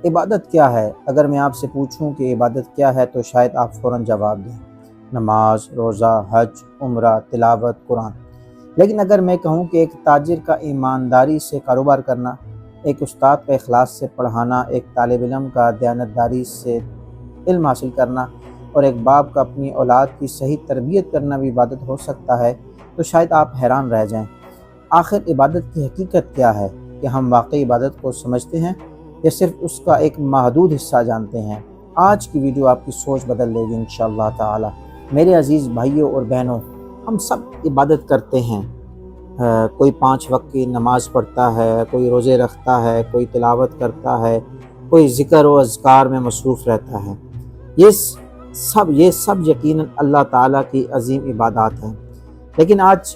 عبادت کیا ہے؟ اگر میں آپ سے پوچھوں کہ عبادت کیا ہے تو شاید آپ فوراً جواب دیں، نماز، روزہ، حج، عمرہ، تلاوت، قرآن۔ لیکن اگر میں کہوں کہ ایک تاجر کا ایمانداری سے کاروبار کرنا، ایک استاد کا اخلاص سے پڑھانا، ایک طالب علم کا دیانتداری سے علم حاصل کرنا اور ایک باپ کا اپنی اولاد کی صحیح تربیت کرنا بھی عبادت ہو سکتا ہے تو شاید آپ حیران رہ جائیں۔ آخر عبادت کی حقیقت کیا ہے؟ کہ ہم واقعی عبادت کو سمجھتے ہیں یا صرف اس کا ایک محدود حصہ جانتے ہیں؟ آج کی ویڈیو آپ کی سوچ بدل دے گی انشاءاللہ تعالی۔ میرے عزیز بھائیوں اور بہنوں، ہم سب عبادت کرتے ہیں۔ کوئی 5 وقت کی نماز پڑھتا ہے، کوئی روزے رکھتا ہے، کوئی تلاوت کرتا ہے، کوئی ذکر و اذکار میں مصروف رہتا ہے۔ یہ سب یقیناً اللہ تعالیٰ کی عظیم عبادات ہیں۔ لیکن آج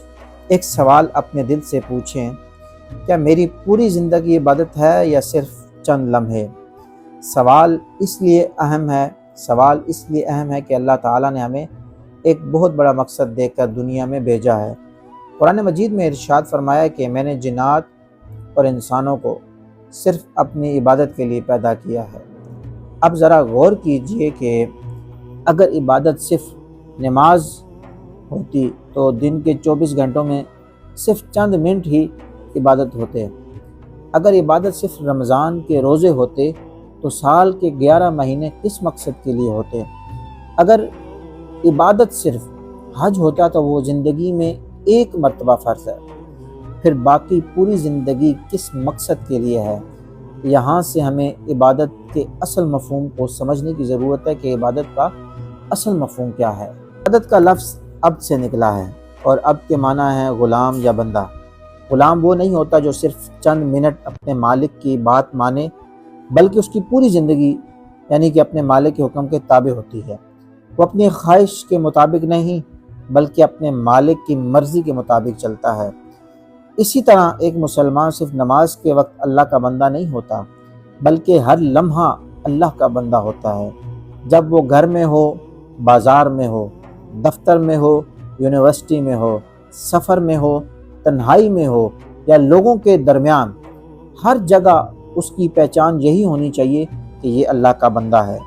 ایک سوال اپنے دل سے پوچھیں، کیا میری پوری زندگی عبادت ہے یا صرف چند لمحے؟ سوال اس لیے اہم ہے کہ اللہ تعالیٰ نے ہمیں ایک بہت بڑا مقصد دے کر دنیا میں بھیجا ہے۔ قرآن مجید میں ارشاد فرمایا کہ میں نے جنات اور انسانوں کو صرف اپنی عبادت کے لیے پیدا کیا ہے۔ اب ذرا غور کیجئے کہ اگر عبادت صرف نماز ہوتی تو دن کے 24 گھنٹوں میں صرف چند منٹ ہی عبادت ہوتے۔ اگر عبادت صرف رمضان کے روزے ہوتے تو سال کے 11 مہینے کس مقصد کے لیے ہوتے؟ اگر عبادت صرف حج ہوتا تو وہ زندگی میں ایک مرتبہ فرض ہے، پھر باقی پوری زندگی کس مقصد کے لیے ہے؟ یہاں سے ہمیں عبادت کے اصل مفہوم کو سمجھنے کی ضرورت ہے کہ عبادت کا اصل مفہوم کیا ہے۔ عبادت کا لفظ عبد سے نکلا ہے اور عبد کے معنی ہے غلام یا بندہ۔ غلام وہ نہیں ہوتا جو صرف چند منٹ اپنے مالک کی بات مانے، بلکہ اس کی پوری زندگی یعنی کہ اپنے مالک کے حکم کے تابع ہوتی ہے۔ وہ اپنی خواہش کے مطابق نہیں بلکہ اپنے مالک کی مرضی کے مطابق چلتا ہے۔ اسی طرح ایک مسلمان صرف نماز کے وقت اللہ کا بندہ نہیں ہوتا بلکہ ہر لمحہ اللہ کا بندہ ہوتا ہے۔ جب وہ گھر میں ہو، بازار میں ہو، دفتر میں ہو، یونیورسٹی میں ہو، سفر میں ہو، تنہائی میں ہو یا لوگوں کے درمیان، ہر جگہ اس کی پہچان یہی ہونی چاہیے کہ یہ اللہ کا بندہ ہے۔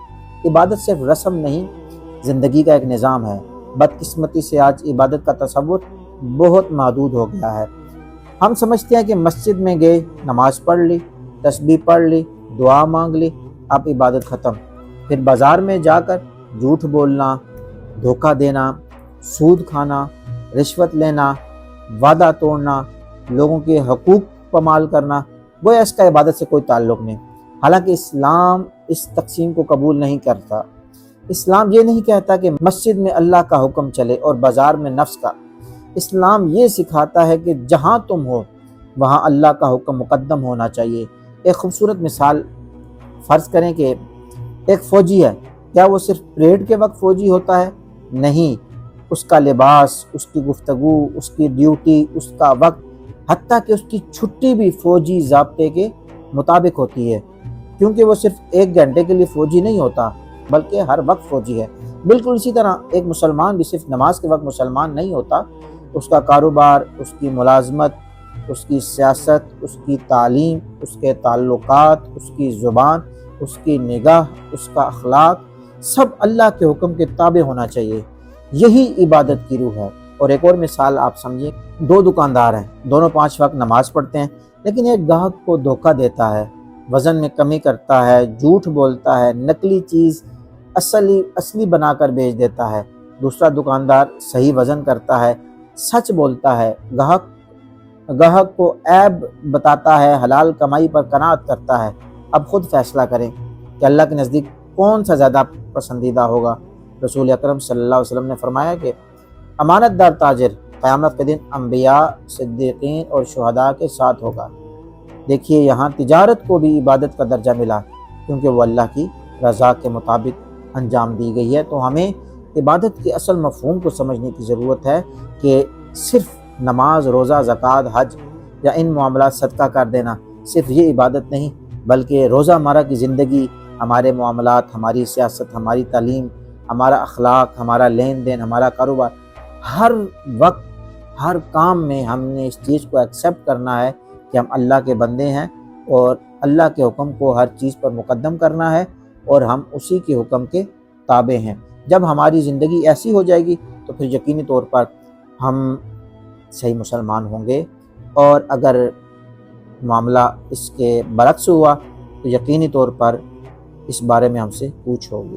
عبادت صرف رسم نہیں، زندگی کا ایک نظام ہے۔ بدقسمتی سے آج عبادت کا تصور بہت محدود ہو گیا ہے۔ ہم سمجھتے ہیں کہ مسجد میں گئے، نماز پڑھ لی، تسبیح پڑھ لی، دعا مانگ لی، اب عبادت ختم۔ پھر بازار میں جا کر جھوٹ بولنا، دھوکہ دینا، سود کھانا، رشوت لینا، وعدہ توڑنا، لوگوں کے حقوق پامال کرنا، گویا اس کا عبادت سے کوئی تعلق نہیں۔ حالانکہ اسلام اس تقسیم کو قبول نہیں کرتا۔ اسلام یہ نہیں کہتا کہ مسجد میں اللہ کا حکم چلے اور بازار میں نفس کا۔ اسلام یہ سکھاتا ہے کہ جہاں تم ہو وہاں اللہ کا حکم مقدم ہونا چاہیے۔ ایک خوبصورت مثال فرض کریں کہ ایک فوجی ہے، کیا وہ صرف پریڈ کے وقت فوجی ہوتا ہے؟ نہیں، اس کا لباس، اس کی گفتگو، اس کی ڈیوٹی، اس کا وقت، حتیٰ کہ اس کی چھٹی بھی فوجی ضابطے کے مطابق ہوتی ہے، کیونکہ وہ صرف 1 گھنٹے کے لیے فوجی نہیں ہوتا بلکہ ہر وقت فوجی ہے۔ بالکل اسی طرح ایک مسلمان بھی صرف نماز کے وقت مسلمان نہیں ہوتا، اس کا کاروبار، اس کی ملازمت، اس کی سیاست، اس کی تعلیم، اس کے تعلقات، اس کی زبان، اس کی نگاہ، اس کا اخلاق، سب اللہ کے حکم کے تابع ہونا چاہیے۔ یہی عبادت کی روح ہے۔ اور ایک اور مثال آپ سمجھیں، 2 دکاندار ہیں، دونوں 5 وقت نماز پڑھتے ہیں، لیکن ایک گاہک کو دھوکہ دیتا ہے، وزن میں کمی کرتا ہے، جھوٹ بولتا ہے، نقلی چیز اصلی بنا کر بیچ دیتا ہے۔ دوسرا دکاندار صحیح وزن کرتا ہے، سچ بولتا ہے، گاہک کو عیب بتاتا ہے، حلال کمائی پر قناعت کرتا ہے۔ اب خود فیصلہ کریں کہ اللہ کے نزدیک کون سا زیادہ پسندیدہ ہوگا۔ رسول اکرم صلی اللہ علیہ وسلم نے فرمایا کہ امانت دار تاجر قیامت کے دن انبیاء، صدیقین اور شہداء کے ساتھ ہوگا۔ دیکھیے، یہاں تجارت کو بھی عبادت کا درجہ ملا کیونکہ وہ اللہ کی رضا کے مطابق انجام دی گئی ہے۔ تو ہمیں عبادت کے اصل مفہوم کو سمجھنے کی ضرورت ہے کہ صرف نماز، روزہ، زکوٰۃ، حج یا ان معاملات، صدقہ کر دینا، صرف یہ عبادت نہیں بلکہ روزہ مرہ کی زندگی، ہمارے معاملات، ہماری سیاست، ہماری تعلیم، ہمارا اخلاق، ہمارا لین دین، ہمارا کاروبار، ہر وقت ہر کام میں ہم نے اس چیز کو ایکسیپٹ کرنا ہے کہ ہم اللہ کے بندے ہیں اور اللہ کے حکم کو ہر چیز پر مقدم کرنا ہے اور ہم اسی کے حکم کے تابع ہیں۔ جب ہماری زندگی ایسی ہو جائے گی تو پھر یقینی طور پر ہم صحیح مسلمان ہوں گے، اور اگر معاملہ اس کے برعکس ہوا تو یقینی طور پر اس بارے میں ہم سے پوچھ ہوگی۔